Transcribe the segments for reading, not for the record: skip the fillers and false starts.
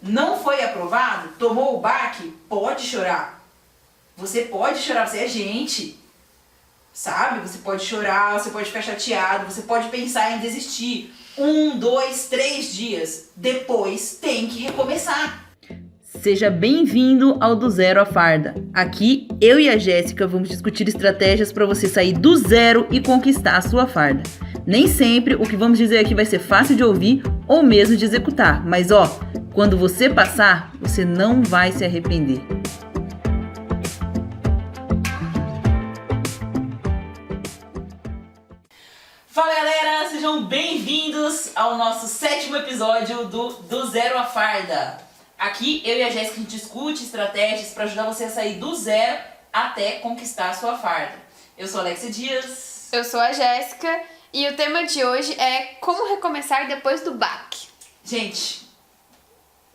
Não foi aprovado? Tomou o baque? Pode chorar. Você pode chorar, você é gente. Sabe? Você pode chorar, você pode ficar chateado, você pode pensar em desistir. 1, 2, 3 dias. Depois tem que recomeçar. Seja bem-vindo ao Do Zero à Farda. Aqui, eu e a Jéssica vamos discutir estratégias para você sair do zero e conquistar a sua farda. Nem sempre o que vamos dizer aqui vai ser fácil de ouvir ou mesmo de executar, mas quando você passar, você não vai se arrepender. Fala galera, sejam bem-vindos ao nosso 7º episódio do Zero à Farda. Aqui eu e a Jéssica a gente discute estratégias para ajudar você a sair do zero até conquistar a sua farda. Eu sou a Alexia Dias. Eu sou a Jéssica e o tema de hoje é como recomeçar depois do baque. Gente,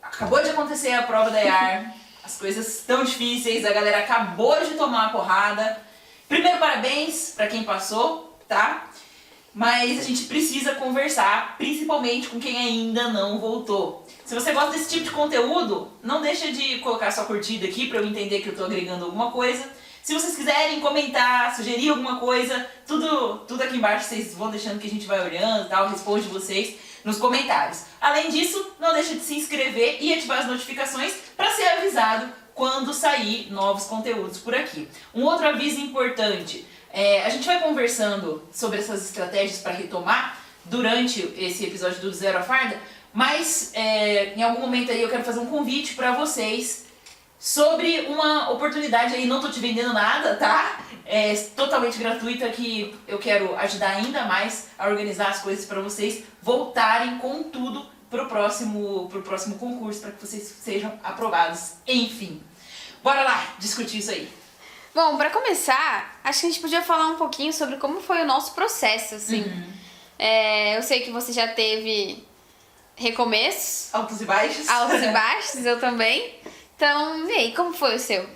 acabou de acontecer a prova da IAR, as coisas estão difíceis, a galera acabou de tomar a porrada. Primeiro, parabéns para quem passou, tá? Mas a gente precisa conversar, principalmente com quem ainda não voltou. Se você gosta desse tipo de conteúdo, não deixa de colocar sua curtida aqui para eu entender que eu tô agregando alguma coisa. Se vocês quiserem comentar, sugerir alguma coisa, tudo aqui embaixo vocês vão deixando que a gente vai olhando e tal, responde vocês nos comentários. Além disso, não deixa de se inscrever e ativar as notificações para ser avisado quando sair novos conteúdos por aqui. Um outro aviso importante. A gente vai conversando sobre essas estratégias para retomar durante esse episódio do Zero à Farda, mas em algum momento aí eu quero fazer um convite para vocês sobre uma oportunidade aí, não tô te vendendo nada, tá? É totalmente gratuita que eu quero ajudar ainda mais a organizar as coisas para vocês voltarem com tudo pro próximo concurso, para que vocês sejam aprovados. Enfim, bora lá discutir isso aí. Bom, pra começar, acho que a gente podia falar um pouquinho sobre como foi o nosso processo, assim. Eu sei que você já teve recomeços. Altos e baixos. Altos e baixos, eu também. Então, e aí, como foi o seu?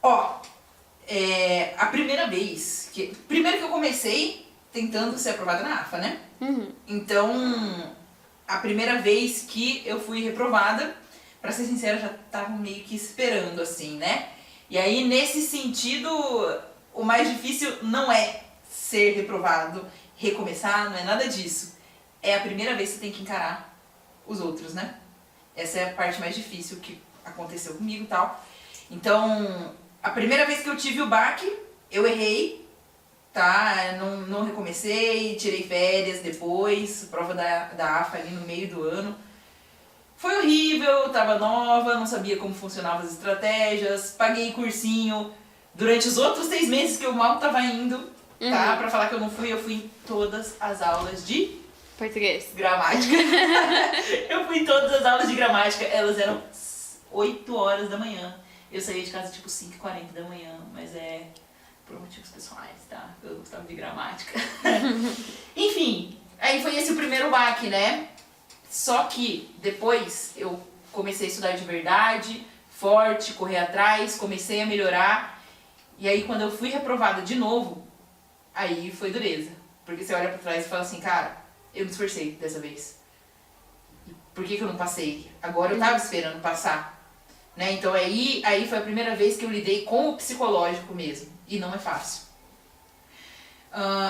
A primeira vez primeiro que eu comecei tentando ser aprovada na AFA, né? Então, a primeira vez que eu fui reprovada, pra ser sincera, eu já tava meio que esperando, assim, né? E aí, nesse sentido, o mais difícil não é ser reprovado, recomeçar, não é nada disso. É a primeira vez que você tem que encarar os outros, né? Essa é a parte mais difícil que aconteceu comigo e tal. Então, a primeira vez que eu tive o baque, eu errei, tá? Não recomecei, tirei férias depois, prova da AFA ali no meio do ano. Foi horrível, tava nova, não sabia como funcionavam as estratégias, paguei cursinho durante os outros 6 meses que eu mal tava indo, tá? Pra falar que eu fui em todas as aulas de português. Gramática. Eu fui em todas as aulas de gramática, elas eram 8 horas da manhã. Eu saía de casa tipo 5h40 da manhã, mas por motivos pessoais, tá? Eu gostava de gramática. Enfim, aí foi esse o primeiro baque, né? Só que depois eu comecei a estudar de verdade, forte, correr atrás, comecei a melhorar. E aí quando eu fui reprovada de novo, aí foi dureza. Porque você olha pra trás e fala assim, cara, eu me esforcei dessa vez. Por que eu não passei? Agora eu tava esperando passar. Né? Então aí foi a primeira vez que eu lidei com o psicológico mesmo. E não é fácil.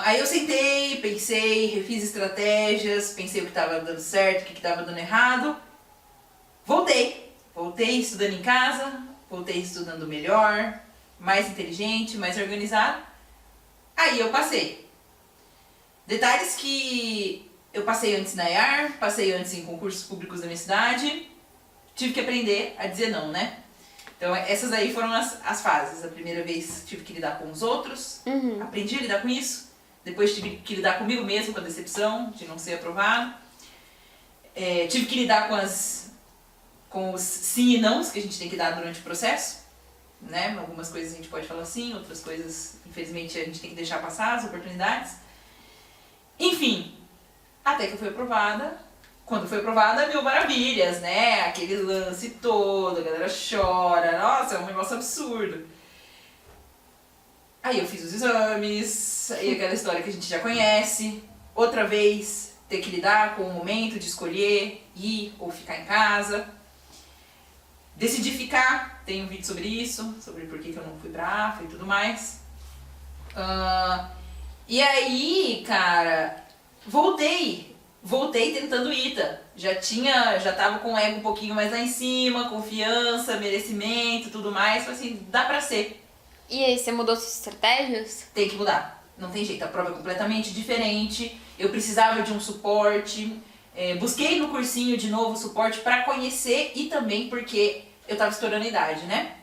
Aí eu sentei, pensei, refiz estratégias, pensei o que estava dando certo, o que estava dando errado. Voltei estudando em casa, voltei estudando melhor, mais inteligente, mais organizado. Aí eu passei. Detalhes que eu passei antes na IAR, passei antes em concursos públicos da minha cidade, tive que aprender a dizer não, né? Então essas aí foram as fases. A primeira vez tive que lidar com os outros, aprendi a lidar com isso. Depois tive que lidar comigo mesmo, com a decepção de não ser aprovado. Tive que lidar com os sim e nãos que a gente tem que dar durante o processo. Né? Algumas coisas a gente pode falar sim, outras coisas, infelizmente, a gente tem que deixar passar as oportunidades. Enfim, até que eu fui aprovada. Quando foi aprovada, mil maravilhas, né? Aquele lance todo, a galera chora, nossa, é um negócio absurdo. Aí eu fiz os exames, aí aquela história que a gente já conhece. Outra vez, ter que lidar com o momento de escolher ir ou ficar em casa. Decidi ficar, tem um vídeo sobre isso, sobre por que eu não fui pra AFA e tudo mais. E aí, cara, voltei tentando ITA. Já tava com o ego um pouquinho mais lá em cima, confiança, merecimento, tudo mais. Falei assim, dá pra ser. E aí, você mudou suas estratégias? Tem que mudar. Não tem jeito, a prova é completamente diferente. Eu precisava de um suporte. Busquei no cursinho de novo suporte pra conhecer e também porque eu tava estourando a idade, né?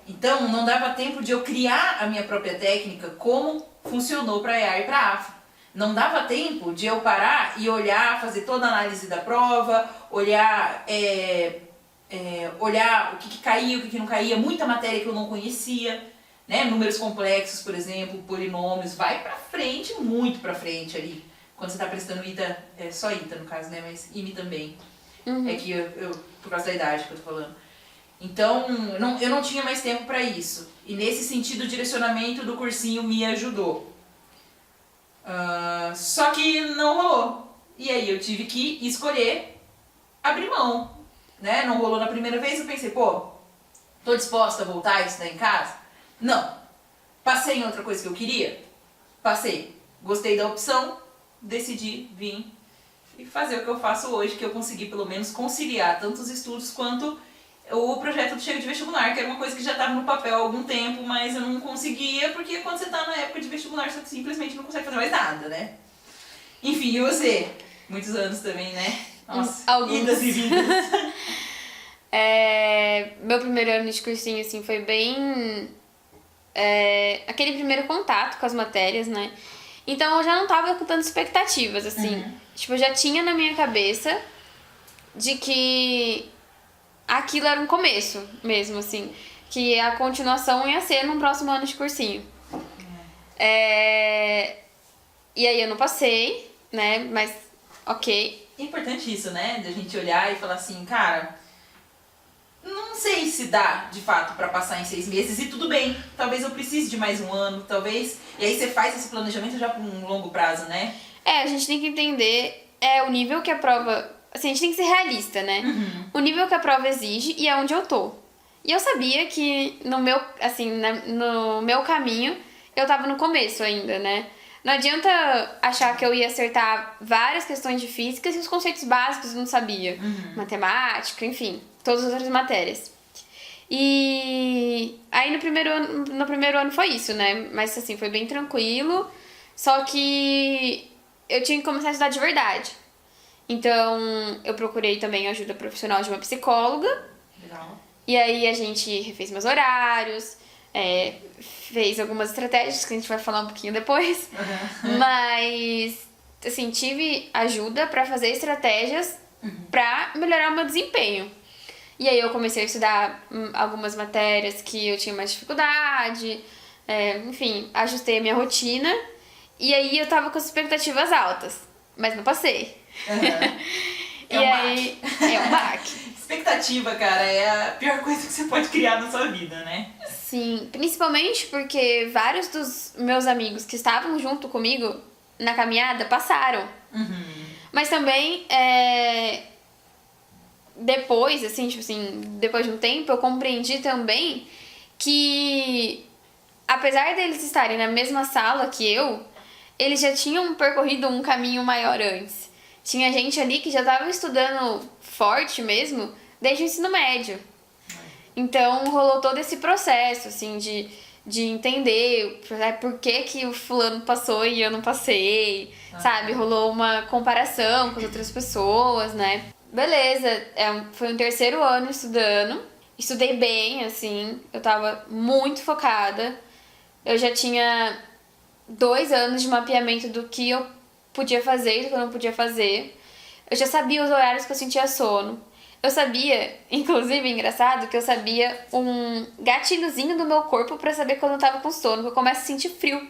Então não dava tempo de eu criar a minha própria técnica como funcionou pra EA e pra AFA. Não dava tempo de eu parar e olhar, fazer toda a análise da prova, olhar o que caía, o que não caía, muita matéria que eu não conhecia, né? Números complexos, por exemplo, polinômios, vai pra frente, muito pra frente ali. Quando você tá prestando ITA, só ITA no caso, né? Mas IME também. É que eu por causa da idade que eu tô falando. Então, eu não tinha mais tempo pra isso. E nesse sentido, o direcionamento do cursinho me ajudou. Só que não rolou. E aí eu tive que escolher abrir mão. Né? Não rolou na primeira vez, eu pensei, pô, tô disposta a voltar a estudar em casa? Não. Passei em outra coisa que eu queria? Passei. Gostei da opção, decidi vir e fazer o que eu faço hoje, que eu consegui pelo menos conciliar tanto os estudos quanto o projeto do Chega de Vestibular, que era uma coisa que já estava no papel há algum tempo, mas eu não conseguia, porque quando você está na época de vestibular, você simplesmente não consegue fazer mais nada, né? Enfim, e você? Muitos anos também, né? Nossa, alguns. Idas e vindas. Meu primeiro ano de cursinho, assim, foi bem... aquele primeiro contato com as matérias, né? Então eu já não tava com tantas expectativas, assim. Tipo, eu já tinha na minha cabeça de que aquilo era um começo mesmo, assim. Que a continuação ia ser no próximo ano de cursinho. E aí eu não passei, né? Mas, ok. É importante isso, né? Da gente olhar e falar assim, cara, não sei se dá, de fato, pra passar em 6 meses e tudo bem. Talvez eu precise de mais um ano, talvez... E aí você faz esse planejamento já por um longo prazo, né? A gente tem que entender o nível que a prova... Assim, a gente tem que ser realista, né? O nível que a prova exige e aonde eu tô. E eu sabia que no meu, assim, no meu caminho, eu tava no começo ainda, né? Não adianta achar que eu ia acertar várias questões de física se os conceitos básicos eu não sabia. Matemática, enfim, todas as outras matérias. E aí no primeiro ano foi isso, né? Mas assim, foi bem tranquilo. Só que eu tinha que começar a estudar de verdade. Então, eu procurei também ajuda profissional de uma psicóloga. Legal. E aí a gente refez meus horários, fez algumas estratégias que a gente vai falar um pouquinho depois. Mas, assim, tive ajuda pra fazer estratégias pra melhorar o meu desempenho. E aí eu comecei a estudar algumas matérias que eu tinha mais dificuldade. Enfim, ajustei a minha rotina. E aí eu tava com as expectativas altas, mas não passei. Baque. É um baque. Expectativa, cara, é a pior coisa que você pode criar na sua vida, né? Sim, principalmente porque vários dos meus amigos que estavam junto comigo na caminhada passaram. Mas também, depois, assim, tipo assim, depois de um tempo, eu compreendi também que, apesar deles estarem na mesma sala que eu, eles já tinham percorrido um caminho maior antes. Tinha gente ali que já estava estudando forte mesmo desde o ensino médio. Então rolou todo esse processo, assim, de entender por que o fulano passou e eu não passei, sabe? Rolou uma comparação com as outras pessoas, né? Beleza, foi um terceiro ano estudando. Estudei bem, assim, eu tava muito focada. Eu já tinha 2 anos de mapeamento do que eu podia fazer e do que eu não podia fazer. Eu já sabia os horários que eu sentia sono. Eu sabia, inclusive, engraçado, que eu sabia um gatilhozinho do meu corpo pra saber quando eu tava com sono, que eu começo a sentir frio.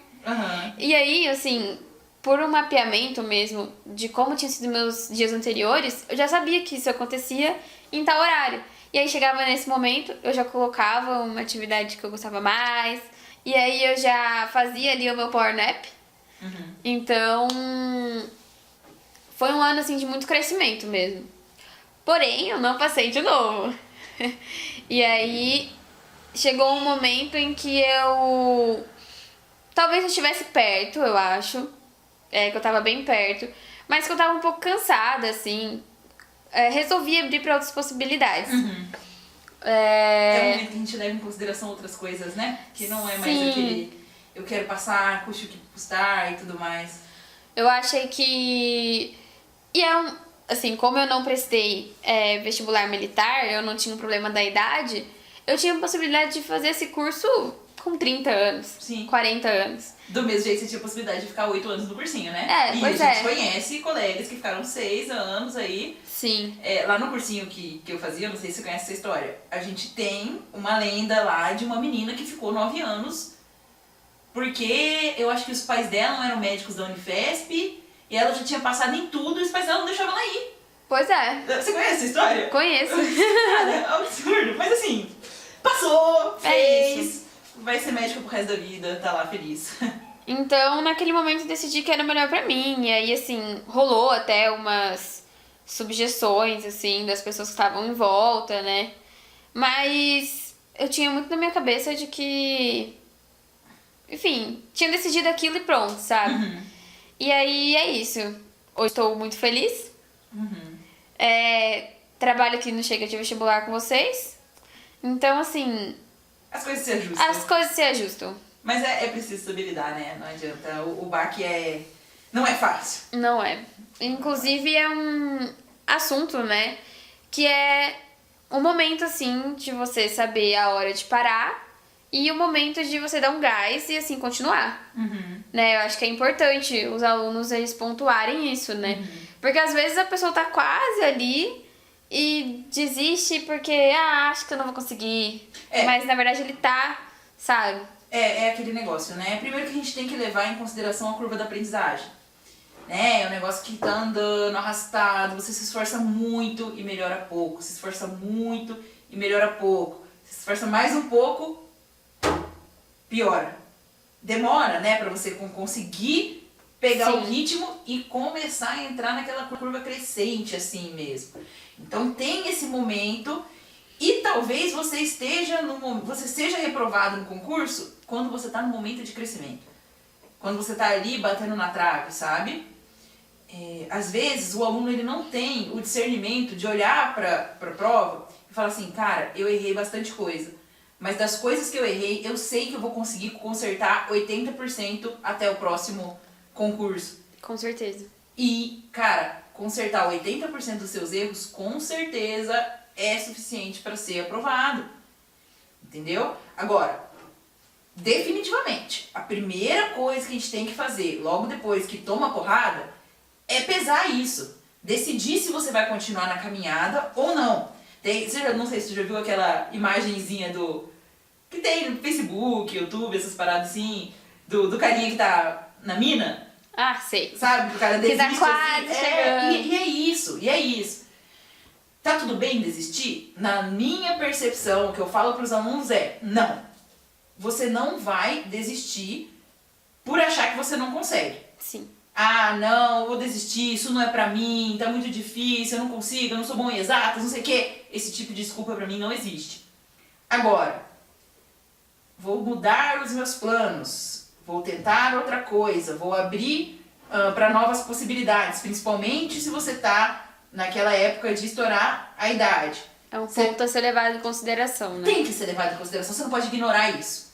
E aí, assim, por um mapeamento mesmo de como tinham sido meus dias anteriores, eu já sabia que isso acontecia em tal horário. E aí chegava nesse momento, eu já colocava uma atividade que eu gostava mais, e aí eu já fazia ali o meu power nap. Então, foi um ano, assim, de muito crescimento mesmo. Porém, eu não passei de novo. E aí chegou um momento em que talvez eu estivesse perto, eu acho. Que eu tava bem perto. Mas que eu tava um pouco cansada, assim. Resolvi abrir pra outras possibilidades. É um momento que a gente leva em consideração outras coisas, né? Que não é mais Sim. aquele eu quero passar, custe o que custar e tudo mais. Eu achei que... E assim, como eu não prestei vestibular militar, eu não tinha um problema da idade, eu tinha a possibilidade de fazer esse curso com 30 anos, Sim. 40 anos. Do mesmo jeito você tinha a possibilidade de ficar 8 anos no cursinho, né? E pois a gente conhece colegas que ficaram 6 anos aí. Sim. Lá no cursinho que eu fazia, não sei se você conhece essa história, a gente tem uma lenda lá de uma menina que ficou 9 anos porque eu acho que os pais dela não eram médicos da Unifesp e ela já tinha passado em tudo e os pais dela não deixavam ela ir. Pois é. Você conhece essa história? Conheço. Cara, é um absurdo. Mas assim, passou, fez, isso. vai ser médico pro resto da vida, tá lá feliz. Então, naquele momento, eu decidi que era melhor pra mim. E aí, assim, rolou até umas subjeções, assim, das pessoas que estavam em volta, né? Mas eu tinha muito na minha cabeça de que... Enfim, tinha decidido aquilo e pronto, sabe? E aí, é isso. Hoje estou muito feliz. Trabalho aqui no Chega de Vestibular com vocês. Então, assim... As coisas se ajustam. As coisas se ajustam. Mas é preciso saber lidar, né? Não adianta. O baque não é fácil. Não é. Inclusive, é um assunto, né? Que é o momento, assim, de você saber a hora de parar e o momento de você dar um gás e, assim, continuar. Né? Eu acho que é importante os alunos, eles pontuarem isso, né? Porque, às vezes, a pessoa tá quase ali e desiste porque, acho que eu não vou conseguir. Mas, na verdade, ele tá, sabe? É aquele negócio, né? Primeiro que a gente tem que levar em consideração a curva da aprendizagem. Né? É um negócio que tá andando, arrastado, você se esforça muito e melhora pouco. Se esforça muito e melhora pouco. Se esforça mais um pouco, piora. Demora, né? Pra você conseguir pegar o ritmo e começar a entrar naquela curva crescente assim mesmo. Então tem esse momento... E talvez você seja reprovado no concurso quando você está no momento de crescimento. Quando você está ali batendo na trave, sabe? Às vezes o aluno ele não tem o discernimento de olhar para a prova e falar assim, cara, eu errei bastante coisa. Mas das coisas que eu errei, eu sei que eu vou conseguir consertar 80% até o próximo concurso. Com certeza. E, cara, consertar 80% dos seus erros, com certeza... é suficiente para ser aprovado, entendeu? Agora, definitivamente, a primeira coisa que a gente tem que fazer, logo depois que toma a porrada, é pesar isso. Decidir se você vai continuar na caminhada ou não. Não sei se você já viu aquela imagenzinha que tem no Facebook, YouTube, essas paradas assim, do carinha que tá na mina. Sei. Sabe? Que o cara desiste. Que tá quase chegando. E é isso. Tá tudo bem desistir? Na minha percepção, o que eu falo para os alunos é, não. Você não vai desistir por achar que você não consegue. Sim. Não, eu vou desistir, isso não é pra mim, tá muito difícil, eu não consigo, eu não sou bom em exatas, não sei o quê. Esse tipo de desculpa pra mim não existe. Agora, vou mudar os meus planos, vou tentar outra coisa, vou abrir para novas possibilidades, principalmente se você tá naquela época de estourar a idade. É um ponto a ser levado em consideração, né? Tem que ser levado em consideração, você não pode ignorar isso.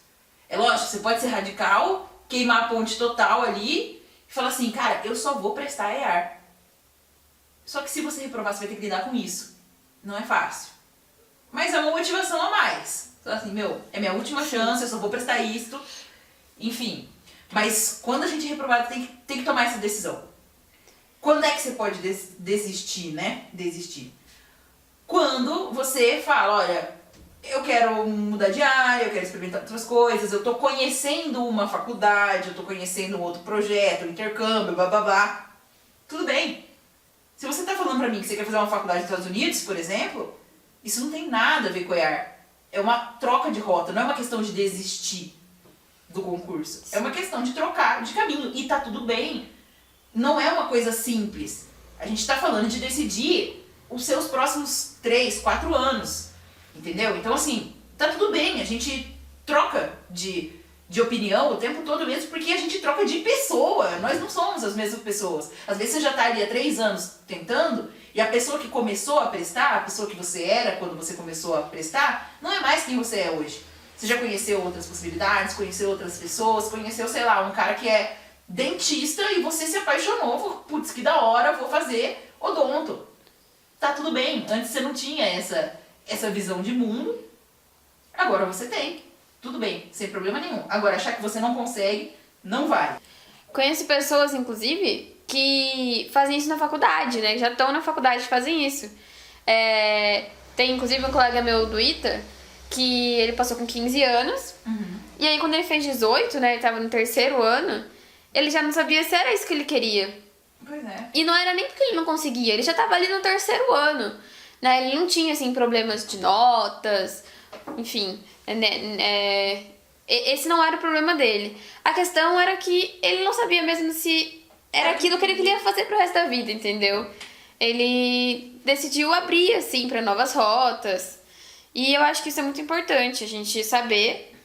É lógico, você pode ser radical, queimar a ponte total ali e falar assim, cara, eu só vou prestar EAR. Só que se você reprovar, você vai ter que lidar com isso. Não é fácil. Mas é uma motivação a mais. Então, assim, é minha última chance, eu só vou prestar isto. Enfim. Mas quando a gente é reprovado, tem que tomar essa decisão. Quando é que você pode desistir, né? Desistir. Quando você fala, olha, eu quero mudar de área, eu quero experimentar outras coisas, eu tô conhecendo uma faculdade, eu tô conhecendo um outro projeto, um intercâmbio, blá blá blá. Tudo bem. Se você tá falando pra mim que você quer fazer uma faculdade nos Estados Unidos, por exemplo, isso não tem nada a ver com EAR. É uma troca de rota, não é uma questão de desistir do concurso. É uma questão de trocar de caminho. E tá tudo bem. Não é uma coisa simples. A gente tá falando de decidir os seus próximos 3, 4 anos. Entendeu? Então, assim, tá tudo bem, a gente troca de opinião o tempo todo mesmo, porque a gente troca de pessoa. Nós não somos as mesmas pessoas. Às vezes você já tá ali há 3 anos tentando, e a pessoa que começou a prestar, a pessoa que você era quando você começou a prestar, não é mais quem você é hoje. Você já conheceu outras possibilidades, conheceu outras pessoas, conheceu, sei lá, um cara que é dentista e você se apaixonou, falou, putz, que da hora, vou fazer odonto. Tá tudo bem, antes você não tinha essa visão de mundo, agora você tem. Tudo bem, sem problema nenhum. Agora, achar que você não consegue, não vale. Conheço pessoas, inclusive, que fazem isso na faculdade, né? Já estão na faculdade e fazem isso. Tem, inclusive, um colega meu do ITA, que ele passou com 15 anos. E aí, quando ele fez 18, né? Ele tava no 3º ano, ele já não sabia se era isso que ele queria. Pois é. E não era nem porque ele não conseguia, ele já tava ali no 3º ano. Né? Ele não tinha, assim, problemas de notas, enfim... esse não era o problema dele. A questão era que ele não sabia mesmo se era aquilo que ele queria fazer pro resto da vida, entendeu? Ele decidiu abrir, assim, para novas rotas. E eu acho que isso é muito importante, a gente saber.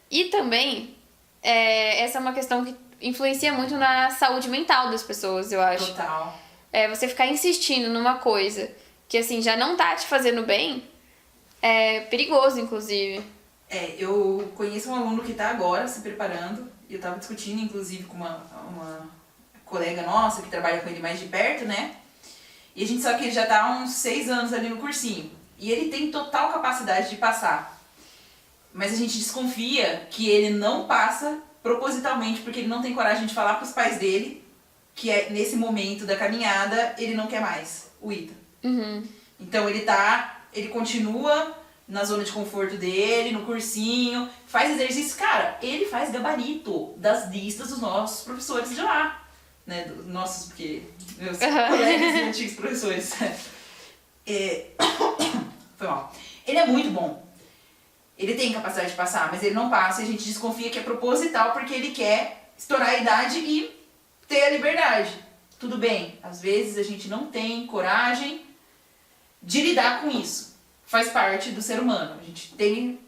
E também, essa é uma questão que influencia muito na saúde mental das pessoas, eu acho. Total. Você ficar insistindo numa coisa que, assim, já não tá te fazendo bem, é perigoso, inclusive. Eu conheço um aluno que tá agora se preparando, e eu tava discutindo, inclusive, com uma colega nossa que trabalha com ele mais de perto, né? E a gente sabe que ele já tá há uns 6 anos ali no cursinho. E ele tem total capacidade de passar. Mas a gente desconfia que ele não passa propositalmente, porque ele não tem coragem de falar pros pais dele que nesse momento da caminhada ele não quer mais o ITA. Então ele continua na zona de conforto dele, no cursinho, faz exercício. Cara, ele faz gabarito das listas dos nossos professores de lá. Né? Dos nossos, porque meus colegas e antigos professores. Foi mal. Ele é muito bom. Ele tem capacidade de passar, mas ele não passa e a gente desconfia que é proposital porque ele quer estourar a idade e ter a liberdade. Tudo bem, às vezes a gente não tem coragem de lidar com isso. Faz parte do ser humano. A gente tem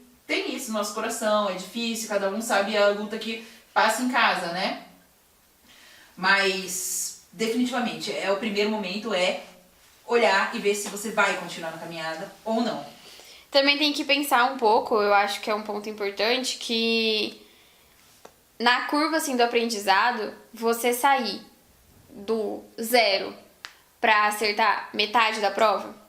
isso no nosso coração, é difícil, cada um sabe a luta que passa em casa, né? Mas, definitivamente, o primeiro momento é olhar e ver se você vai continuar na caminhada ou não. Também tem que pensar um pouco, eu acho que é um ponto importante, que na curva, assim, do aprendizado, você sair do 0 pra acertar metade da prova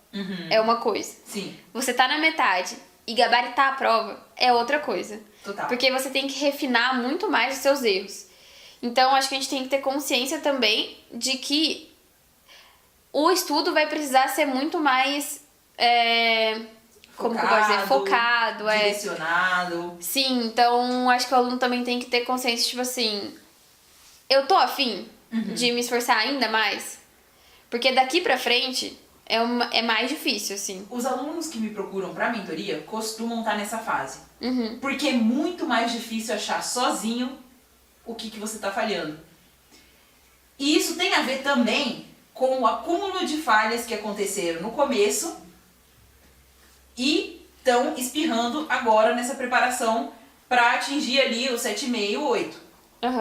é uma coisa. Sim. Você tá na metade e gabaritar a prova é outra coisa. Total. Porque você tem que refinar muito mais os seus erros. Então, acho que a gente tem que ter consciência também de que o estudo vai precisar ser muito mais... como que eu posso dizer? Focado. Direcionado. Sim, então acho que o aluno também tem que ter consciência, tipo assim... Eu tô afim de me esforçar ainda mais? Porque daqui pra frente... É mais difícil, assim. Os alunos que me procuram pra mentoria costumam estar nessa fase. Porque é muito mais difícil achar sozinho o que você tá falhando. E isso tem a ver também com o acúmulo de falhas que aconteceram no começo e estão espirrando agora nessa preparação pra atingir ali o 7,5, 8.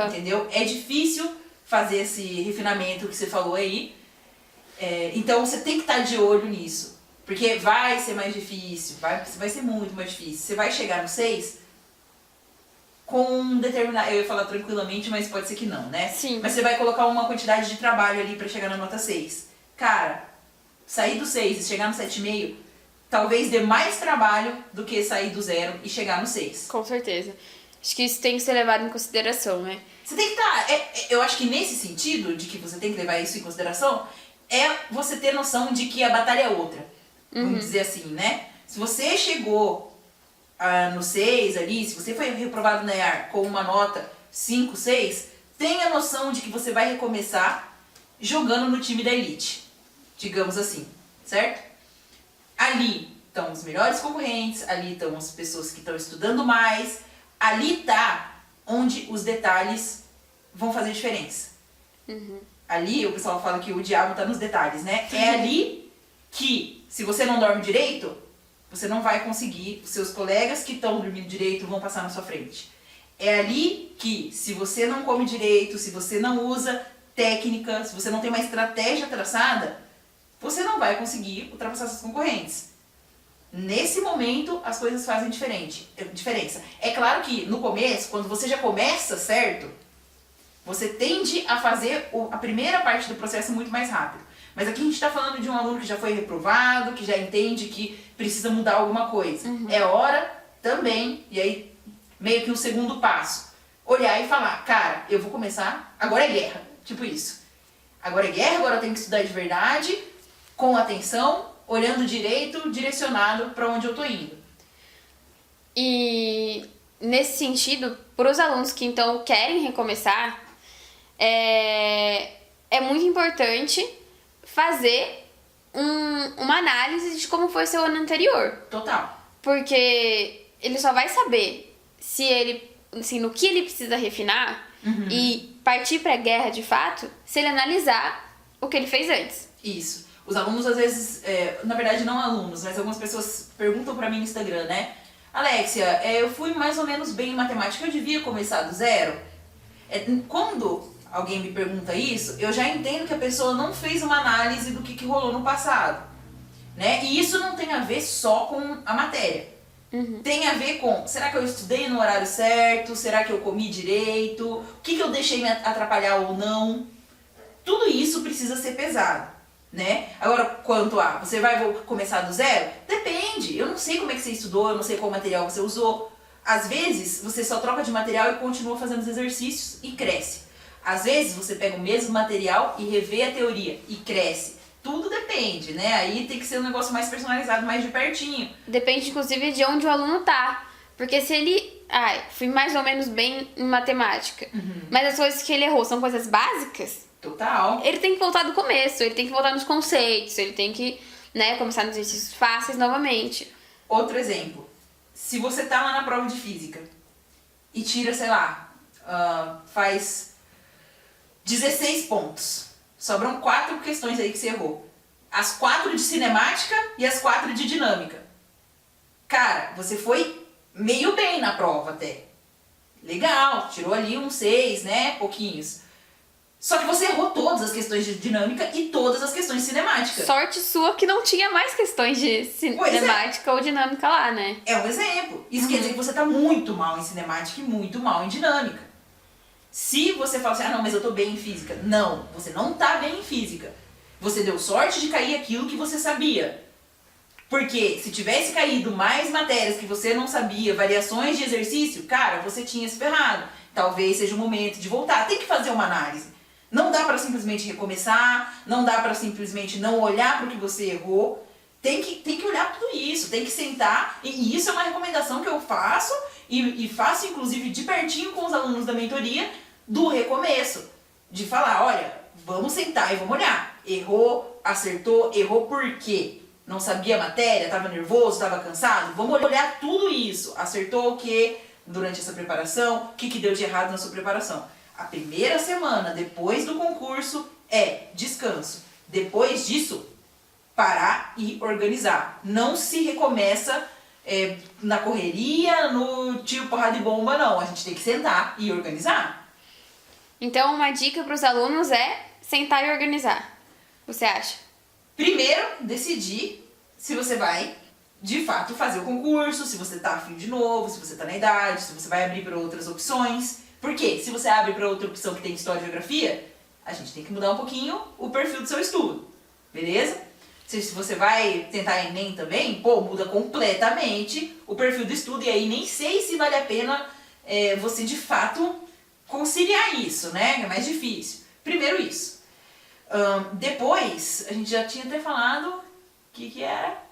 Entendeu? É difícil fazer esse refinamento que você falou aí. Então você tem que estar de olho nisso, porque vai ser mais difícil, vai ser muito mais difícil. Você vai chegar no 6 com um determinado... Eu ia falar tranquilamente, mas pode ser que não, né? Sim. Mas você vai colocar uma quantidade de trabalho ali pra chegar na nota 6. Cara, sair do 6 e chegar no 7,5 talvez dê mais trabalho do que sair do 0 e chegar no 6. Com certeza. Acho que isso tem que ser levado em consideração, né? Você tem que estar... eu acho que nesse sentido, de que você tem que levar isso em consideração... você ter noção de que a batalha é outra. Vamos dizer assim, né? Se você chegou no 6 ali, se você foi reprovado na EAR com uma nota 5, 6, tenha noção de que você vai recomeçar jogando no time da elite. Digamos assim, certo? Ali estão os melhores concorrentes, ali estão as pessoas que estão estudando mais, ali tá onde os detalhes vão fazer diferença. Ali, o pessoal fala que o diabo tá nos detalhes, né? É ali que, se você não dorme direito, você não vai conseguir, os seus colegas que estão dormindo direito vão passar na sua frente. É ali que, se você não come direito, se você não usa técnica, se você não tem uma estratégia traçada, você não vai conseguir ultrapassar seus concorrentes. Nesse momento, as coisas fazem diferença. É claro que, no começo, quando você já começa certo, você tende a fazer a primeira parte do processo muito mais rápido. Mas aqui a gente está falando de um aluno que já foi reprovado, que já entende que precisa mudar alguma coisa. É hora também, e aí meio que um segundo passo, olhar e falar, cara, eu vou começar, agora é guerra, tipo isso. Agora é guerra, agora eu tenho que estudar de verdade, com atenção, olhando direito, direcionado para onde eu tô indo. E nesse sentido, para os alunos que então querem recomeçar, é muito importante fazer uma análise de como foi seu ano anterior. Total. Porque ele só vai saber se ele, assim, no que ele precisa refinar e partir para a guerra de fato, se ele analisar o que ele fez antes. Isso. Os alunos, às vezes, na verdade não alunos, mas algumas pessoas perguntam pra mim no Instagram, né? Alexia, eu fui mais ou menos bem em matemática, eu devia começar do zero? Quando alguém me pergunta isso, eu já entendo que a pessoa não fez uma análise do que rolou no passado, né? E isso não tem a ver só com a matéria. Tem a ver com, será que eu estudei no horário certo? Será que eu comi direito? O que eu deixei me atrapalhar ou não? Tudo isso precisa ser pesado, né? Agora, quanto a, você vai começar do zero? Depende, eu não sei como é que você estudou, eu não sei qual material você usou. Às vezes, você só troca de material e continua fazendo os exercícios e cresce. Às vezes, você pega o mesmo material e revê a teoria e cresce. Tudo depende, né? Aí tem que ser um negócio mais personalizado, mais de pertinho. Depende, inclusive, de onde o aluno tá. Porque se ele... fui mais ou menos bem em matemática, mas as coisas que ele errou são coisas básicas... Total. Ele tem que voltar do começo, ele tem que voltar nos conceitos, ele tem que, né, começar nos exercícios fáceis novamente. Outro exemplo. Se você tá lá na prova de física e tira, sei lá, faz 16 pontos. Sobram 4 questões aí que você errou. As 4 de cinemática e as 4 de dinâmica. Cara, você foi meio bem na prova até. Legal, tirou ali uns 6, né, pouquinhos. Só que você errou todas as questões de dinâmica e todas as questões de cinemática. Sorte sua que não tinha mais questões de cinemática ou dinâmica lá, né? É um exemplo. Isso quer dizer que você tá muito mal em cinemática e muito mal em dinâmica. Se você fala assim, não, mas eu tô bem em física. Não, você não tá bem em física. Você deu sorte de cair aquilo que você sabia. Porque se tivesse caído mais matérias que você não sabia, variações de exercício, cara, você tinha se ferrado. Talvez seja o momento de voltar. Tem que fazer uma análise. Não dá pra simplesmente recomeçar, não dá pra simplesmente não olhar pro que você errou. Tem que olhar tudo isso, tem que sentar, e isso é uma recomendação que eu faço, e faço inclusive de pertinho com os alunos da mentoria, do recomeço. De falar, olha, vamos sentar e vamos olhar. Errou, acertou, errou por quê? Não sabia a matéria, estava nervoso, estava cansado? Vamos olhar tudo isso. Acertou o quê durante essa preparação? O que deu de errado na sua preparação? A primeira semana depois do concurso é descanso. Depois disso, parar e organizar. Não se recomeça na correria, no tiro, porrada e bomba, não. A gente tem que sentar e organizar. Então, uma dica para os alunos é sentar e organizar. Você acha? Primeiro, decidir se você vai, de fato, fazer o concurso, se você tá afim de novo, se você tá na idade, se você vai abrir para outras opções. Por quê? Se você abre para outra opção que tem história e geografia, a gente tem que mudar um pouquinho o perfil do seu estudo, beleza? Se você vai tentar Enem também, muda completamente o perfil do estudo, e aí nem sei se vale a pena você de fato conciliar isso, né? É mais difícil. Primeiro isso. Depois, a gente já tinha até falado o que era?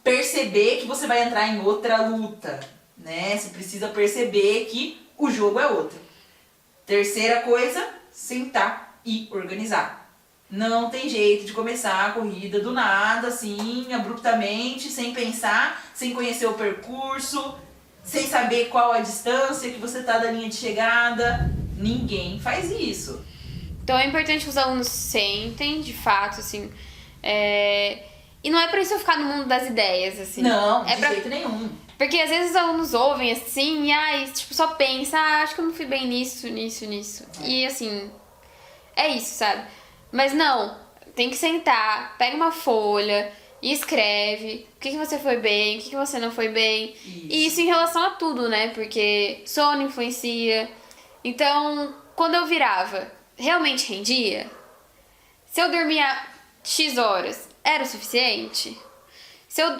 Perceber que você vai entrar em outra luta, né? Você precisa perceber que o jogo é outro. Terceira coisa, sentar e organizar. Não tem jeito de começar a corrida do nada, assim, abruptamente, sem pensar, sem conhecer o percurso, sem saber qual a distância que você tá da linha de chegada. Ninguém faz isso. Então é importante que os alunos sentem, de fato, assim, E não é pra isso eu ficar no mundo das ideias, assim. Não, é de pra... jeito nenhum. Porque às vezes os alunos ouvem assim, e tipo, só pensa, acho que eu não fui bem nisso. E assim, é isso, sabe? Mas não, tem que sentar, pega uma folha e escreve o que você foi bem, o que você não foi bem. Isso. E isso em relação a tudo, né? Porque sono influencia. Então, quando eu virava, realmente rendia? Se eu dormia X horas, era o suficiente? Se eu,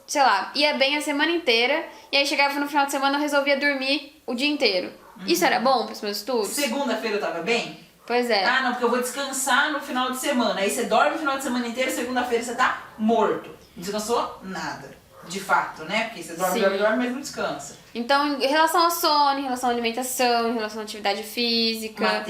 sei lá, ia bem a semana inteira e aí chegava no final de semana eu resolvia dormir o dia inteiro. Isso era bom pros meus estudos? Segunda-feira eu tava bem? Pois é. Ah, não, porque eu vou descansar no final de semana. Aí você dorme o final de semana inteiro, segunda-feira você tá morto. Não descansou nada. De fato, né? Porque você dorme, mas não descansa. Então, em relação ao sono, em relação à alimentação, em relação à atividade física...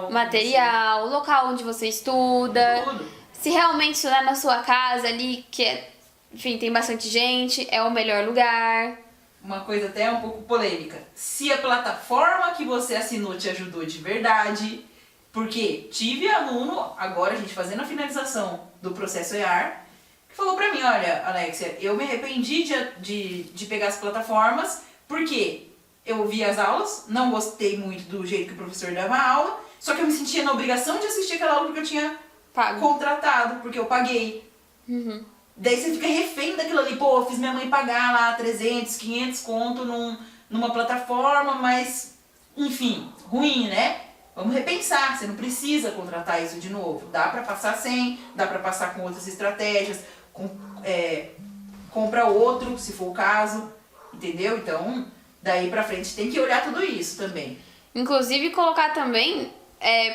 Material, o local onde você estuda... Tudo. Se realmente estudar na sua casa ali, que é... Enfim, tem bastante gente, é o melhor lugar. Uma coisa até um pouco polêmica. Se a plataforma que você assinou te ajudou de verdade... Porque tive aluno, agora a gente fazendo a finalização do processo EAR... falou pra mim, olha, Alexia, eu me arrependi de pegar as plataformas porque eu vi as aulas, não gostei muito do jeito que o professor dava a aula, só que eu me sentia na obrigação de assistir aquela aula porque eu tinha contratado, porque eu paguei. Daí você fica refém daquilo ali, pô, eu fiz minha mãe pagar lá 300, 500 conto numa plataforma, mas, enfim, ruim, né? Vamos repensar, você não precisa contratar isso de novo. Dá pra passar sem, dá pra passar com outras estratégias, compra outro, se for o caso, entendeu? Então, daí pra frente tem que olhar tudo isso também. Inclusive, colocar também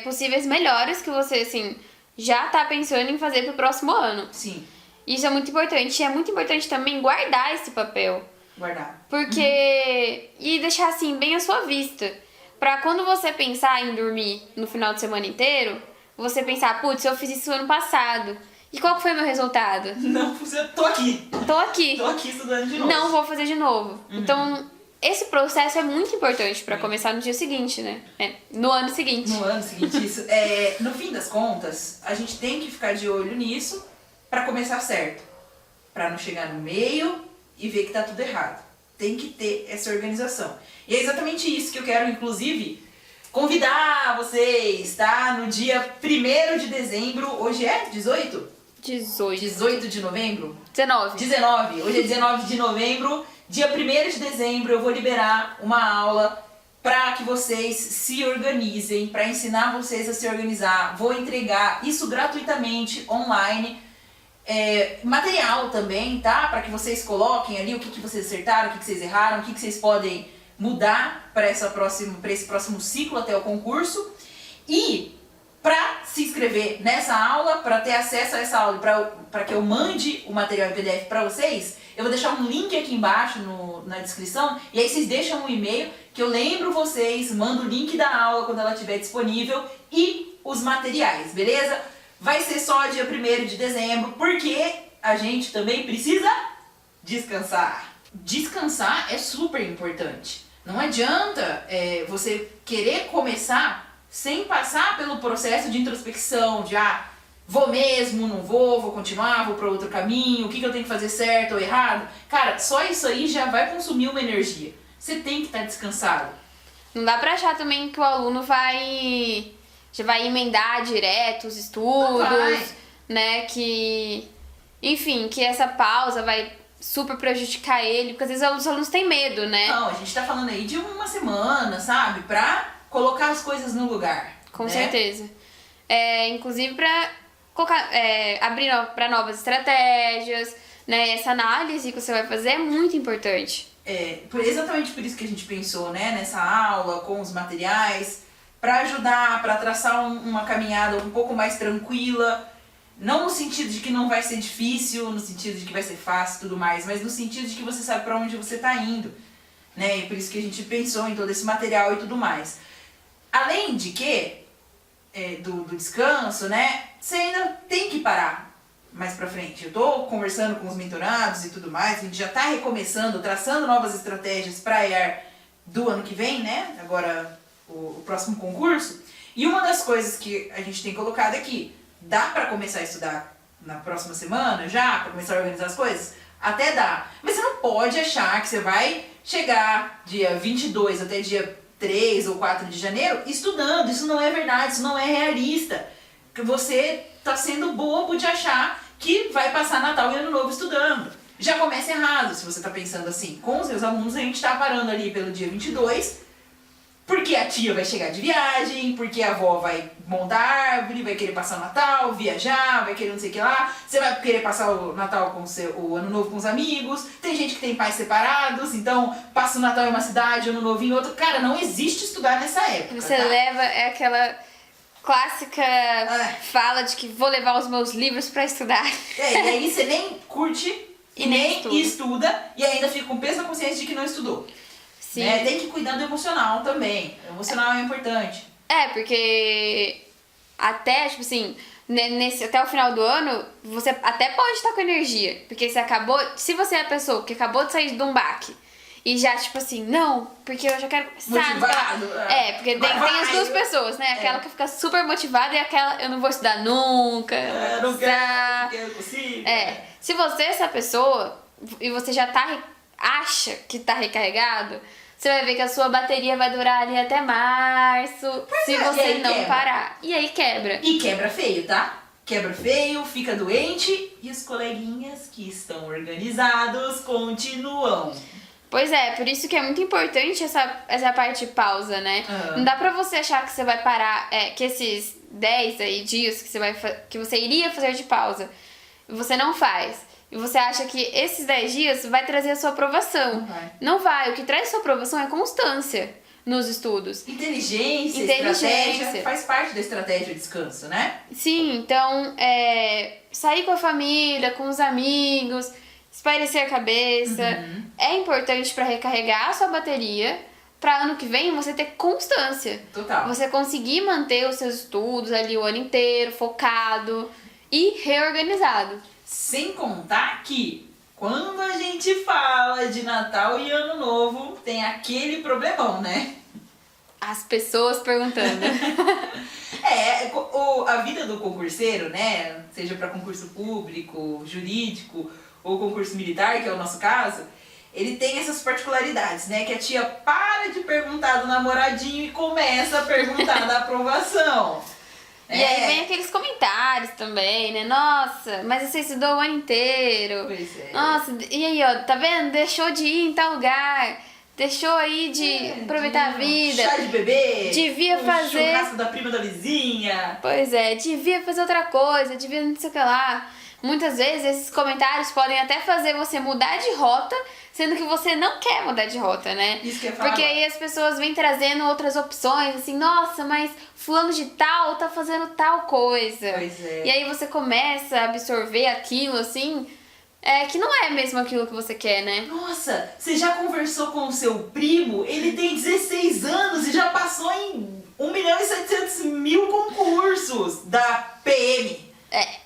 possíveis melhores que você, assim, já tá pensando em fazer pro próximo ano. Sim. Isso é muito importante. E é muito importante também guardar esse papel. Guardar. Porque... E deixar, assim, bem à sua vista. Pra quando você pensar em dormir no final de semana inteiro, você pensar, putz, eu fiz isso ano passado. E qual que foi o meu resultado? Não, tô aqui. Tô aqui. Tô aqui estudando de novo. Não vou fazer de novo. Então, esse processo é muito importante pra começar no dia seguinte, né? No ano seguinte. No ano seguinte, isso. No fim das contas, a gente tem que ficar de olho nisso pra começar certo. Pra não chegar no meio e ver que tá tudo errado. Tem que ter essa organização. E é exatamente isso que eu quero, inclusive, convidar vocês, tá? No dia 1º de dezembro, hoje é 18? 18 de novembro? 19. Hoje é 19 de novembro. Dia 1º de dezembro eu vou liberar uma aula para que vocês se organizem, para ensinar vocês a se organizar. Vou entregar isso gratuitamente, online. Material também, tá? Para que vocês coloquem ali o que vocês acertaram, o que vocês erraram, o que vocês podem mudar para esse próximo ciclo até o concurso. E para se inscrever nessa aula, para ter acesso a essa aula, para que eu mande o material em PDF para vocês, eu vou deixar um link aqui embaixo na descrição, e aí vocês deixam um e-mail que eu lembro vocês, mando o link da aula quando ela estiver disponível e os materiais, beleza? Vai ser só dia 1º de dezembro, porque a gente também precisa descansar. Descansar é super importante. Não adianta você querer começar sem passar pelo processo de introspecção, de vou mesmo, não vou continuar, vou para outro caminho, o que eu tenho que fazer certo ou errado. Cara, só isso aí já vai consumir uma energia. Você tem que estar descansado. Não dá pra achar também que o aluno já vai emendar direto os estudos, né? Enfim, que essa pausa vai super prejudicar ele, porque às vezes os alunos têm medo, né? Não, a gente tá falando aí de uma semana, sabe? Pra colocar as coisas no lugar. Com certeza. Inclusive pra colocar, abrir para novas estratégias, né? Essa análise que você vai fazer é muito importante. Exatamente por isso que a gente pensou, né? Nessa aula, com os materiais, pra ajudar, pra traçar uma caminhada um pouco mais tranquila. Não no sentido de que não vai ser difícil, no sentido de que vai ser fácil e tudo mais, mas no sentido de que você sabe pra onde você tá indo, né? E por isso que a gente pensou em todo esse material e tudo mais. Além de que, do descanso, né? Você ainda tem que parar mais pra frente. Eu tô conversando com os mentorados e tudo mais, a gente já tá recomeçando, traçando novas estratégias pra EAR do ano que vem, né? Agora, o próximo concurso. E uma das coisas que a gente tem colocado aqui, dá pra começar a estudar na próxima semana já, pra começar a organizar as coisas? Até dá. Mas você não pode achar que você vai chegar dia 22 até dia 3 ou 4 de janeiro estudando. Isso não é verdade, isso não é realista. Você tá sendo bobo de achar que vai passar Natal e Ano Novo estudando. Já começa errado se você tá pensando assim. Com os meus alunos a gente tá parando ali pelo dia 22, porque a tia vai chegar de viagem, porque a avó vai montar árvore, vai querer passar o Natal, viajar, vai querer não sei o que lá. Você vai querer passar o Natal o Ano Novo com os amigos. Tem gente que tem pais separados, então passa o Natal em uma cidade, o Ano Novo em outra. Cara, não existe estudar nessa época. Você tá? leva, é aquela clássica fala de que vou levar os meus livros pra estudar. E aí você nem curte E nem nem estuda e ainda fica com peso na consciência de que não estudou. Sim. Né? Tem que cuidar do emocional também. O emocional é importante. Porque até, tipo assim, até o final do ano, você até pode estar com energia. Porque você acabou. Se você é a pessoa que acabou de sair de um baque e já, tipo assim, não, porque eu já quero começar. Motivado. Porque tem as duas pessoas, né? Aquela que fica super motivada e aquela, eu não vou estudar nunca. Eu não quero, consigo. Se você é essa pessoa e você já acha que tá recarregado, você vai ver que a sua bateria vai durar ali até março, se você não parar. E aí quebra. E quebra feio, tá? Quebra feio, fica doente e os coleguinhas que estão organizados continuam. Pois é, por isso que é muito importante essa parte de pausa, né? Não dá pra você achar que você vai parar, que esses 10 aí dias que você iria fazer de pausa, você não faz. E você acha que esses 10 dias vai trazer a sua aprovação. Não vai. O que traz sua aprovação é constância nos estudos. Inteligência, estratégia, faz parte da estratégia de descanso, né? Sim, então, sair com a família, com os amigos, espairecer a cabeça, é importante para recarregar a sua bateria, para ano que vem você ter constância. Total. Você conseguir manter os seus estudos ali o ano inteiro, focado e reorganizado. Sem contar que quando a gente fala de Natal e Ano Novo, tem aquele problemão, né? As pessoas perguntando. A vida do concurseiro, né? Seja para concurso público, jurídico ou concurso militar, que é o nosso caso, ele tem essas particularidades, né? Que a tia para de perguntar do namoradinho e começa a perguntar da aprovação. E aí vem aqueles comentários também, né? Nossa, mas você estudou o ano inteiro. Pois é. Nossa, e aí, ó, tá vendo? Deixou de ir em tal lugar. Deixou aí de aproveitar a vida. Chá de bebê. Devia fazer. Churrasco da prima da vizinha. Pois é, devia fazer outra coisa, devia não sei o que lá. Muitas vezes esses comentários podem até fazer você mudar de rota, sendo que você não quer mudar de rota, né? Isso que eu ia falar. Porque aí as pessoas vêm trazendo outras opções, assim, nossa, mas fulano de tal tá fazendo tal coisa. Pois é. E aí você começa a absorver aquilo, assim, que não é mesmo aquilo que você quer, né? Nossa, você já conversou com o seu primo? Ele tem 16 anos e já passou em 1.700.000 concursos da PM.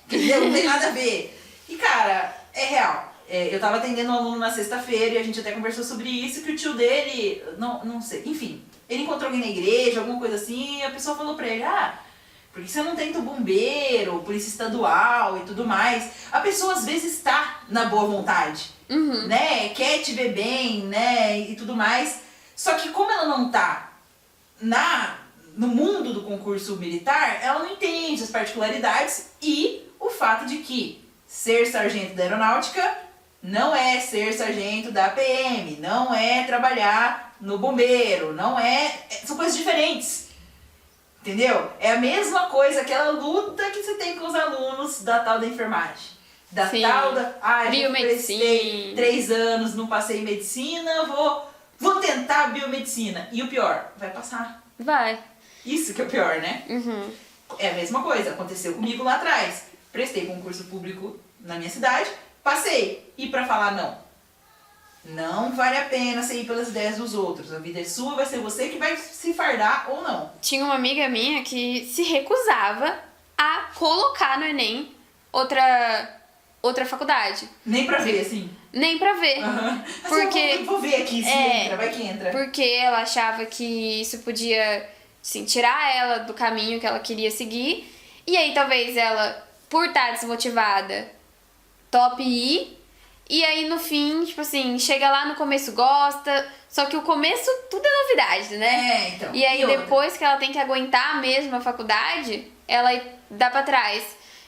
Entendeu? Não tem nada a ver. E cara, é real. Eu tava atendendo um aluno na sexta-feira e a gente até conversou sobre isso, que o tio dele, não sei, enfim, ele encontrou alguém na igreja, alguma coisa assim, e a pessoa falou pra ele, por que você não tenta o bombeiro, polícia estadual e tudo mais? A pessoa às vezes tá na boa vontade, né? Quer te ver bem, né? E tudo mais. Só que como ela não tá no mundo do concurso militar, ela não entende as particularidades e o fato de que ser sargento da aeronáutica não é ser sargento da PM, não é trabalhar no bombeiro, são coisas diferentes. Entendeu? É a mesma coisa, aquela luta que você tem com os alunos da tal da enfermagem. Da Sim. tal da... Biomedicina. Prestei 3 anos, não passei em medicina, vou tentar biomedicina. E o pior, vai passar. Vai. Isso que é o pior, né? É a mesma coisa, aconteceu comigo lá atrás. Prestei concurso público na minha cidade, passei. E pra falar não vale a pena você ir pelas ideias dos outros. A vida é sua, vai ser você que vai se fardar ou não. Tinha uma amiga minha que se recusava a colocar no Enem outra faculdade. Nem pra ver, assim. Nem pra ver. Porque Vou ver aqui se entra, vai que entra. Porque ela achava que isso podia, assim, tirar ela do caminho que ela queria seguir. E aí talvez ela por estar desmotivada, top ir. E aí no fim, tipo assim, chega lá no começo, gosta. Só que o começo tudo é novidade, né? Então. E aí depois que ela tem que aguentar mesmo a faculdade, ela dá pra trás.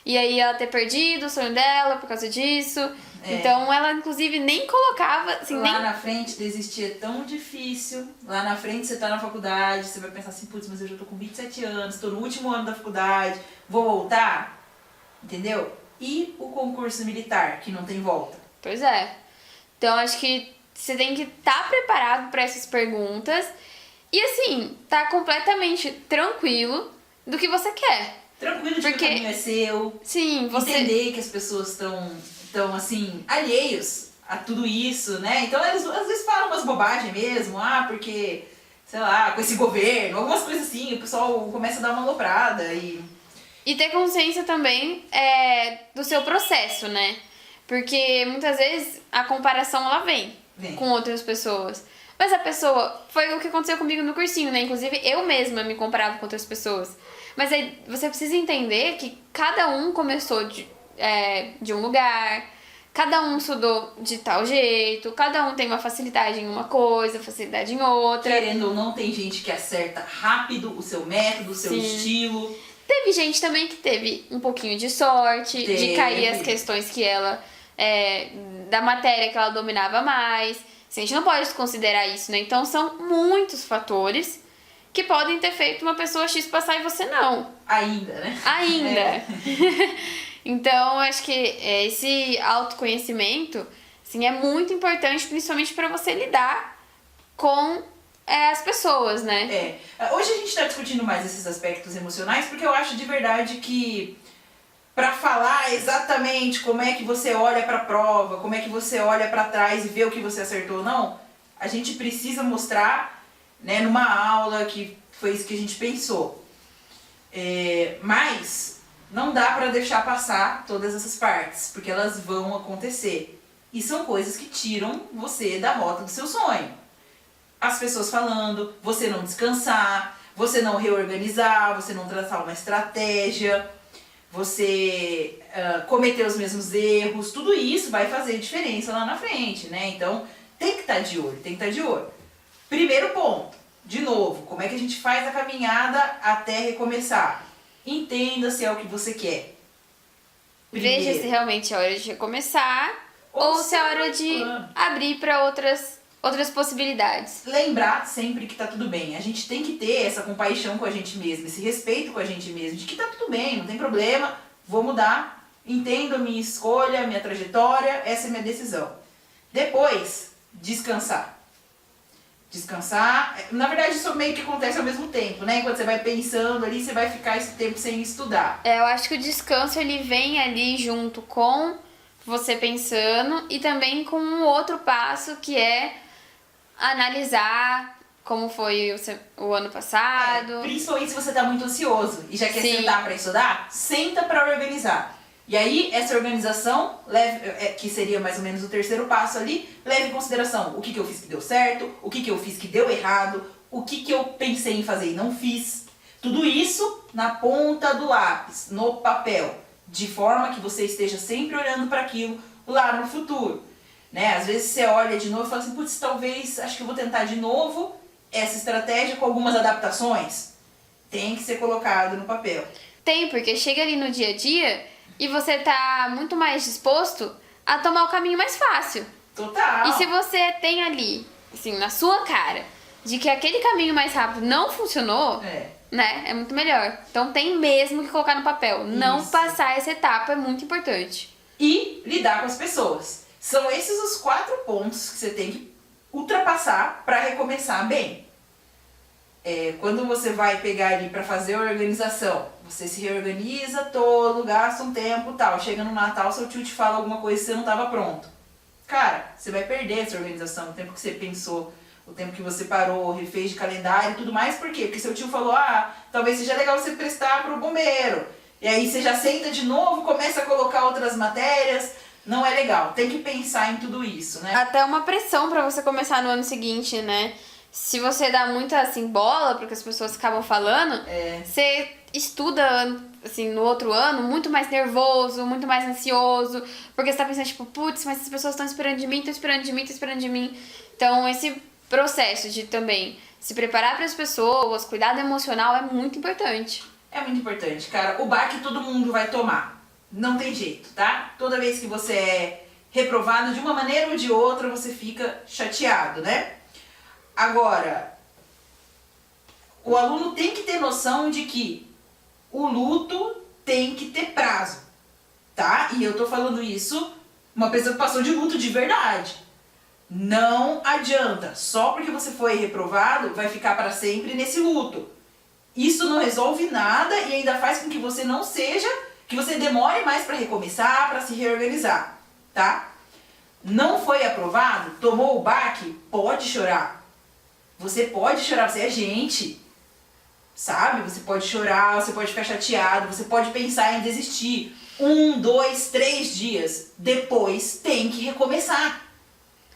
E aí ela ter perdido o sonho dela por causa disso. Então ela inclusive nem colocava, assim, lá na frente desistir é tão difícil. Lá na frente você tá na faculdade, você vai pensar assim, putz, mas eu já tô com 27 anos, tô no último ano da faculdade, vou voltar? Entendeu? E o concurso militar, que não tem volta. Pois é. Então acho que você tem que estar preparado para essas perguntas e assim, tá completamente tranquilo do que você quer. Tranquilo de que o caminho é seu. Sim, você entender que as pessoas estão assim, alheios a tudo isso, né? Então eles às vezes falam umas bobagens mesmo, porque, sei lá, com esse governo, algumas coisas assim, o pessoal começa a dar uma aloprada E ter consciência também do seu processo, né? Porque muitas vezes a comparação ela vem com outras pessoas. Mas a pessoa, foi o que aconteceu comigo no cursinho, né? Inclusive eu mesma me comparava com outras pessoas. Mas aí você precisa entender que cada um começou de um lugar, cada um estudou de tal jeito, cada um tem uma facilidade em uma coisa, facilidade em outra. Querendo ou não, tem gente que acerta rápido o seu método, o seu estilo. Teve gente também que teve um pouquinho de sorte, de cair as questões que ela... da matéria que ela dominava mais. Assim, a gente não pode desconsiderar isso, né? Então são muitos fatores que podem ter feito uma pessoa X passar e você não. Ainda, né? Ainda. Então, acho que esse autoconhecimento assim, é muito importante, principalmente para você lidar com as pessoas, né? Hoje a gente tá discutindo mais esses aspectos emocionais porque eu acho de verdade que para falar exatamente como é que você olha para a prova, como é que você olha para trás e vê o que você acertou ou não, a gente precisa mostrar, né, numa aula que foi isso que a gente pensou. Mas não dá para deixar passar todas essas partes, porque elas vão acontecer. E são coisas que tiram você da rota do seu sonho. As pessoas falando, você não descansar, você não reorganizar, você não traçar uma estratégia, você cometer os mesmos erros, tudo isso vai fazer diferença lá na frente, né? Então tem que estar de olho, tem que estar de olho. Primeiro ponto, de novo, como é que a gente faz a caminhada até recomeçar? Entenda se é o que você quer. Primeiro. Veja se realmente é hora de recomeçar ou se é hora de abrir para outras possibilidades. Lembrar sempre que tá tudo bem. A gente tem que ter essa compaixão com a gente mesmo, esse respeito com a gente mesmo, de que tá tudo bem, não tem problema, vou mudar, entendo a minha escolha, a minha trajetória, essa é a minha decisão. Depois, descansar. Descansar, na verdade isso meio que acontece ao mesmo tempo, né? Enquanto você vai pensando ali, você vai ficar esse tempo sem estudar. Eu acho que o descanso ele vem ali junto com você pensando e também com um outro passo que é analisar como foi o ano passado. Principalmente se você tá muito ansioso e já quer sentar para estudar, senta para organizar. E aí, essa organização, que seria mais ou menos o terceiro passo ali, leve em consideração o que eu fiz que deu certo, o que eu fiz que deu errado, o que eu pensei em fazer e não fiz. Tudo isso na ponta do lápis, no papel, de forma que você esteja sempre olhando para aquilo lá no futuro. Né? Às vezes você olha de novo e fala assim, putz, talvez, acho que eu vou tentar de novo essa estratégia com algumas adaptações. Tem que ser colocado no papel. Tem, porque chega ali no dia a dia e você tá muito mais disposto a tomar o caminho mais fácil. Total. E se você tem ali, assim, na sua cara, de que aquele caminho mais rápido não funcionou, né, é muito melhor. Então tem mesmo que colocar no papel. Isso. Não passar essa etapa é muito importante. E lidar com as pessoas. São esses os 4 pontos que você tem que ultrapassar para recomeçar bem. Quando você vai pegar ali para fazer a organização, você se reorganiza todo, gasta um tempo e tal. Chega no Natal, seu tio te fala alguma coisa e você não estava pronto. Cara, você vai perder essa organização, o tempo que você pensou, o tempo que você parou, refez de calendário e tudo mais. Por quê? Porque seu tio falou, talvez seja legal você prestar pro bombeiro. E aí você já senta de novo, começa a colocar outras matérias. Não é legal, tem que pensar em tudo isso, né? Até uma pressão para você começar no ano seguinte, né? Se você dá muita assim, bola porque as pessoas acabam falando, você estuda assim, no outro ano, muito mais nervoso, muito mais ansioso, porque você tá pensando, tipo, putz, mas as pessoas estão esperando de mim, estão esperando de mim, estão esperando de mim. Então, esse processo de também se preparar para as pessoas, cuidado emocional é muito importante. É muito importante, cara. O baque todo mundo vai tomar. Não tem jeito, tá? Toda vez que você é reprovado de uma maneira ou de outra, você fica chateado, né? Agora, o aluno tem que ter noção de que o luto tem que ter prazo, tá? E eu tô falando isso, uma pessoa que passou de luto de verdade. Não adianta, só porque você foi reprovado, vai ficar para sempre nesse luto. Isso não resolve nada e ainda faz com que você não seja, que você demore mais para recomeçar, para se reorganizar, tá? Não foi aprovado, tomou o baque, pode chorar. Você pode chorar, você é gente. Sabe? Você pode chorar, você pode ficar chateado, você pode pensar em desistir. 1, 2, 3 dias. Depois tem que recomeçar.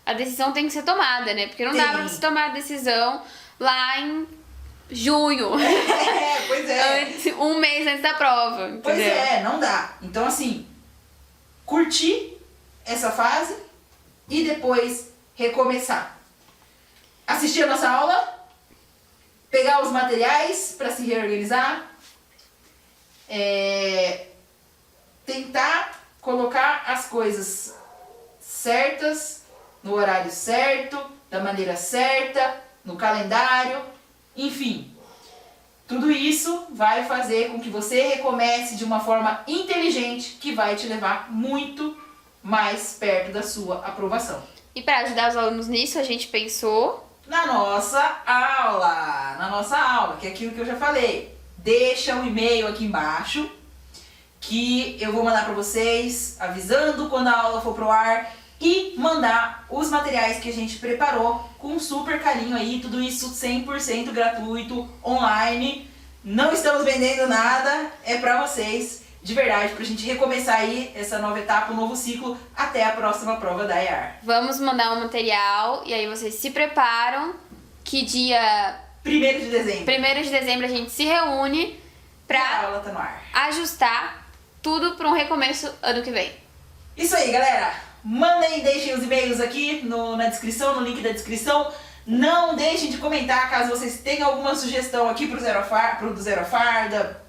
A decisão tem que ser tomada, né? Porque não dá pra você tomar a decisão lá em junho. Pois é. Um mês antes da prova. Entendeu? Pois é, não dá. Então, assim, curtir essa fase e depois recomeçar. Assistir a nossa aula. Pegar os materiais para se reorganizar, tentar colocar as coisas certas, no horário certo, da maneira certa, no calendário, enfim. Tudo isso vai fazer com que você recomece de uma forma inteligente que vai te levar muito mais perto da sua aprovação. E para ajudar os alunos nisso, a gente pensou na nossa aula, que é aquilo que eu já falei. Deixa um e-mail aqui embaixo que eu vou mandar para vocês, avisando quando a aula for pro ar e mandar os materiais que a gente preparou com super carinho aí, tudo isso 100% gratuito, online. Não estamos vendendo nada, é para vocês, de verdade, pra gente recomeçar aí essa nova etapa, um novo ciclo, até a próxima prova da EAR. Vamos mandar um material e aí vocês se preparam que dia 1º de dezembro. 1º de dezembro a gente se reúne pra a aula tá no ar. Ajustar tudo para um recomeço ano que vem. Isso aí, galera. Mandem, deixem os e-mails aqui na descrição, no link da descrição. Não deixem de comentar caso vocês tenham alguma sugestão aqui pro do Zero a Farda.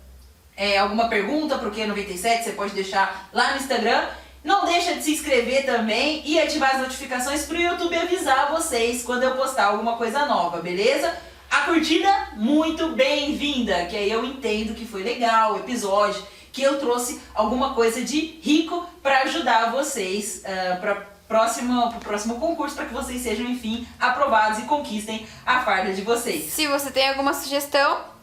Alguma pergunta pro Q97, você pode deixar lá no Instagram. Não deixa de se inscrever também e ativar as notificações pro YouTube avisar vocês quando eu postar alguma coisa nova, beleza? A curtida, muito bem-vinda, que aí eu entendo que foi legal o episódio, que eu trouxe alguma coisa de rico para ajudar vocês pro próximo concurso, para que vocês sejam, enfim, aprovados e conquistem a farda de vocês. Se você tem alguma sugestão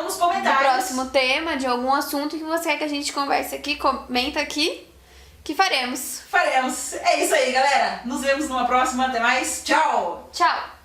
nos comentários. Do próximo tema, de algum assunto que você quer que a gente converse aqui, comenta aqui, que faremos. É isso aí, galera. Nos vemos numa próxima. Até mais. Tchau! Tchau!